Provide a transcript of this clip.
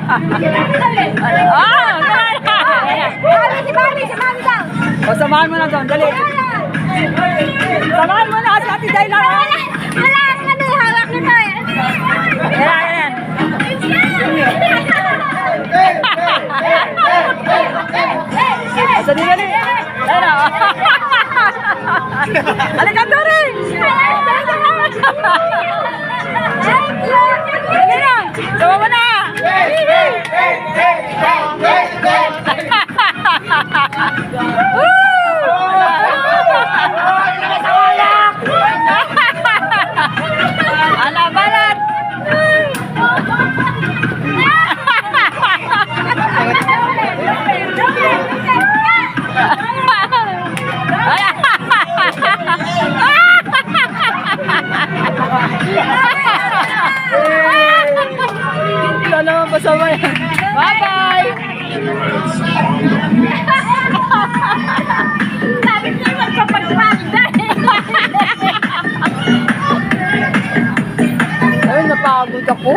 Si Mami daw. O, samahan mo na doon, dali. Samahan mo na si Ate Dayla. Wala ang ano, hawak nito eh. Ayan. Asa din yan eh. Ayan o. Halika, Dori. Sige na. Sama mo na. Ala, balat. Ito naman pasama yan. Bye-bye! Sabi niya magpapagpagda Ay, napagod ako.